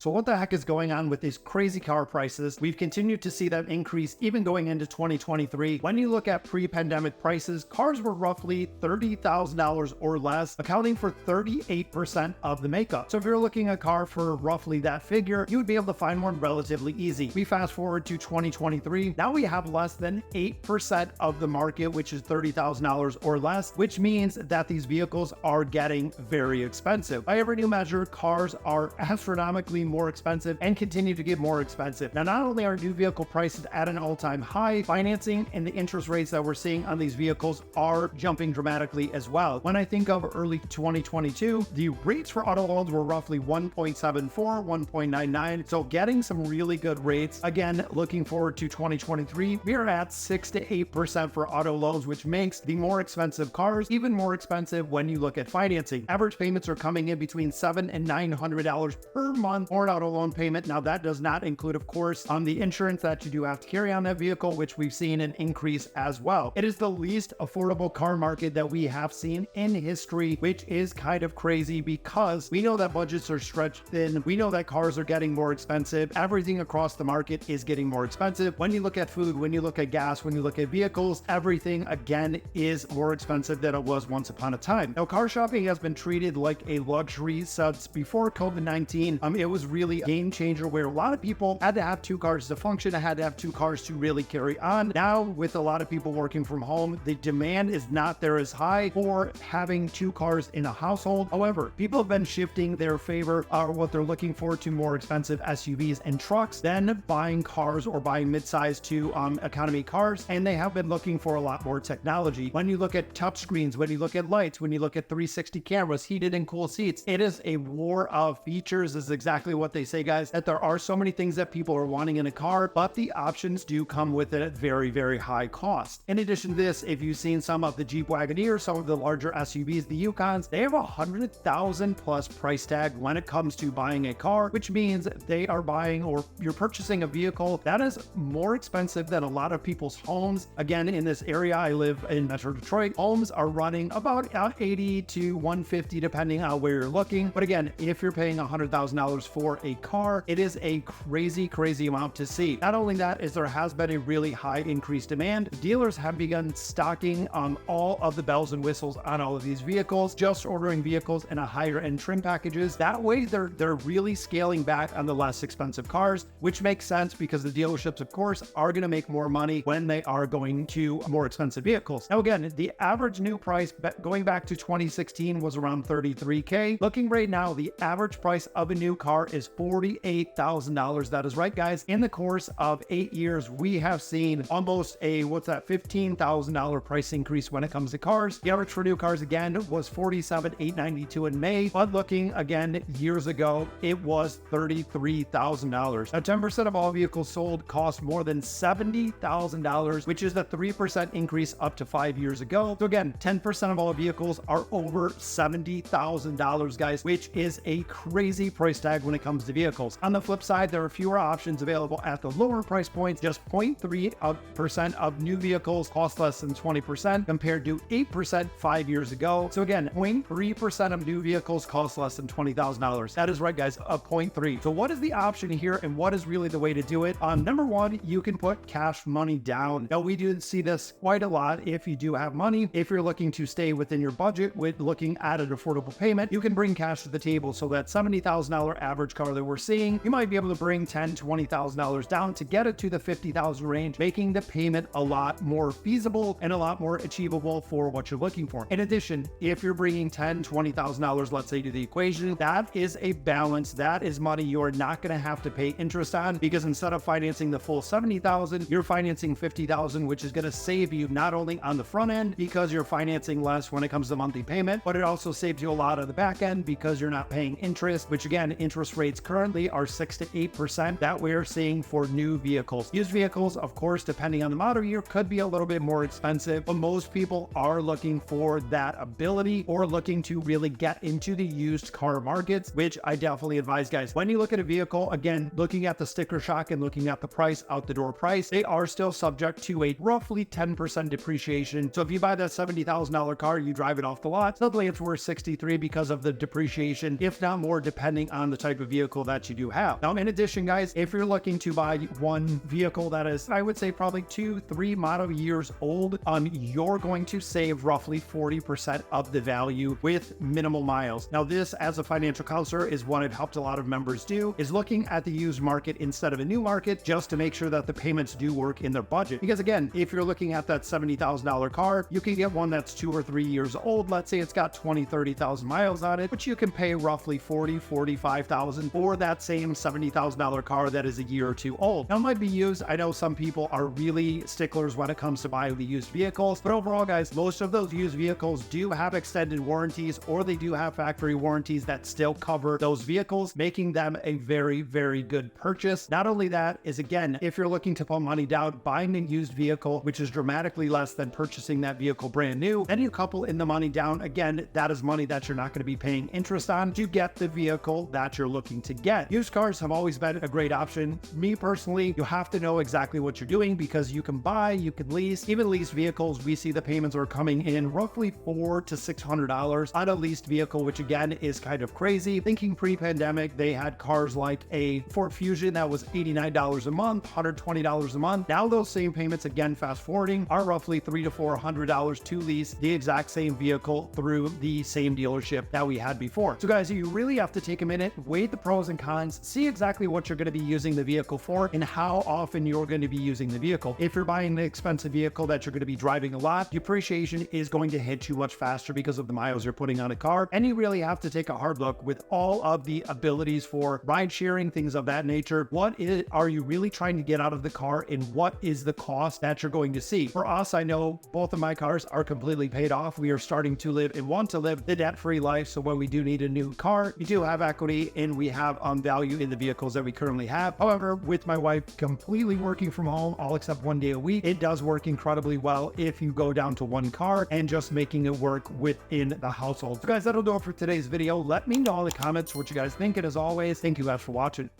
So what the heck is going on with these crazy car prices? We've continued to see them increase even going into 2023. When you look at pre-pandemic prices, cars were roughly $30,000 or less, accounting for 38% of the makeup. So if you're looking at a car for roughly that figure, you would be able to find one relatively easy. We fast forward to 2023. Now we have less than 8% of the market, which is $30,000 or less, which means that these vehicles are getting very expensive. By every new measure, cars are astronomically more expensive and continue to get more expensive. Now, not only are new vehicle prices at an all-time high, financing and the interest rates that we're seeing on these vehicles are jumping dramatically as well. When I think of early 2022, the rates for auto loans were roughly 1.74, 1.99. So getting some really good rates. Again, looking forward to 2023, we are at 6 to 8% for auto loans, which makes the more expensive cars even more expensive when you look at financing. Average payments are coming in between $700 and $900 per month for an auto loan payment. Now that does not include, of course, the insurance that you do have to carry on that vehicle, which we've seen an increase as well. It is the least affordable car market that we have seen in history, which is kind of crazy because we know that budgets are stretched thin. We know that cars are getting more expensive. Everything across the market is getting more expensive. When you look at food, when you look at gas, when you look at vehicles, everything again is more expensive than it was once upon a time. Now, car shopping has been treated like a luxury since before COVID-19. It was really a game changer where a lot of people had to have two cars to function. I had to have two cars to really carry on. Now, with a lot of people working from home, the demand is not there as high for having two cars in a household. However, people have been shifting their favor or what they're looking for to more expensive SUVs and trucks than buying cars or buying mid-size to economy cars. And they have been looking for a lot more technology. When you look at touchscreens, when you look at lights, when you look at 360 cameras, heated and cool seats, it is a war of features. This is exactly what they say, guys, that there are so many things that people are wanting in a car, but the options do come with it at very, very high cost. In addition to this, if you've seen some of the Jeep Wagoneer, some of the larger SUVs, the Yukons, they have a $100,000 plus price tag when it comes to buying a car, which means they are buying or you're purchasing a vehicle that is more expensive than a lot of people's homes. Again, in this area, I live in Metro Detroit, homes are running about 80 to 150 depending on where you're looking. But again, if you're paying $100,000 for a car, it is a crazy amount to see. Not only that, is there has been a really high increased demand. Dealers have begun stocking all of the bells and whistles on all of these vehicles, just ordering vehicles in a higher end trim packages. That way they're really scaling back on the less expensive cars, which makes sense because the dealerships, of course, are going to make more money when they are going to more expensive vehicles. Now again, the average new price going back to 2016 was around $33K. Looking right now, the average price of a new car is $48,000. That is right, guys. In the course of 8 years, we have seen almost a $15,000 price increase when it comes to cars. The average for new cars again was $47,892 in May, but looking again years ago, it was $33,000. Now, 10% of all vehicles sold cost more than $70,000, which is a 3% increase up to 5 years ago. So again, 10% of all vehicles are over $70,000, guys, which is a crazy price tag when it comes to vehicles. On the flip side, there are fewer options available at the lower price points. Just 0.3% of new vehicles cost less than 20% compared to 8% 5 years ago. So again, 0.3% of new vehicles cost less than $20,000. That is right, guys, a 0.3. So what is the option here and what is really the way to do it? Number one, you can put cash money down. Now, we do see this quite a lot if you do have money. If you're looking to stay within your budget with looking at an affordable payment, you can bring cash to the table. So that $70,000 average car that we're seeing, you might be able to bring $10,000, $20,000 down to get it to the $50,000 range, making the payment a lot more feasible and a lot more achievable for what you're looking for. In addition, if you're bringing $10,000, $20,000, let's say, to the equation, that is a balance. That is money you're not going to have to pay interest on, because instead of financing the full $70,000, you're financing $50,000, which is going to save you not only on the front end because you're financing less when it comes to monthly payment, but it also saves you a lot on the back end because you're not paying interest, which again, interest rates currently are 6 to 8% that we're seeing for new vehicles. Used vehicles, of course, depending on the model year, could be a little bit more expensive, but most people are looking for that ability or looking to really get into the used car markets, which I definitely advise, guys. When you look at a vehicle, again, looking at the sticker shock and looking at the price, out the door price, they are still subject to a roughly 10% depreciation. So if you buy that $70,000 car, you drive it off the lot, suddenly it's worth 63 because of the depreciation, if not more, depending on the type of vehicle that you do have. Now, in addition, guys, if you're looking to buy one vehicle that is, I would say, probably 2-3 model years old, you're going to save roughly 40% of the value with minimal miles. Now, this, as a financial counselor, is what I've helped a lot of members do, is looking at the used market instead of a new market, just to make sure that the payments do work in their budget. Because again, if you're looking at that $70,000 car, you can get one that's 2 or 3 years old. Let's say it's got 20-30,000 miles on it, but you can pay roughly $40,000-$45,000 for that same $70,000 car that is a year or two old. Now, it might be used. I know some people are really sticklers when it comes to buying the used vehicles, but overall, guys, most of those used vehicles do have extended warranties, or they do have factory warranties that still cover those vehicles, making them a very, very good purchase. Not only that, is again, if you're looking to put money down, buying a used vehicle, which is dramatically less than purchasing that vehicle brand new, then you couple in the money down, again, that is money that you're not going to be paying interest on to get the vehicle that you're looking to get. Used cars have always been a great option. Me personally, you have to know exactly what you're doing, because you can buy, you can lease. Even leased vehicles, we see the payments are coming in roughly $400 to $600 on a leased vehicle, which again is kind of crazy. Thinking pre-pandemic, they had cars like a Ford Fusion that was $89 a month, $120 a month. Now those same payments, again, fast forwarding, are roughly $300 to $400 to lease the exact same vehicle through the same dealership that we had before. So guys, you really have to take a minute, weigh the pros and cons, see exactly what you're going to be using the vehicle for and how often you're going to be using the vehicle. If you're buying an expensive vehicle that you're going to be driving a lot, depreciation is going to hit you much faster because of the miles you're putting on a car. And you really have to take a hard look with all of the abilities for ride sharing, things of that nature. Are you really trying to get out of the car, and what is the cost that you're going to see? For us, I know both of my cars are completely paid off. We are starting to live and want to live the debt-free life. So when we do need a new car, we do have equity and we have value in the vehicles that we currently have. However, with my wife completely working from home, all except one day a week, it does work incredibly well if you go down to one car and just making it work within the household. So guys, that'll do it for today's video. Let me know in the comments what you guys think. And as always, thank you guys for watching.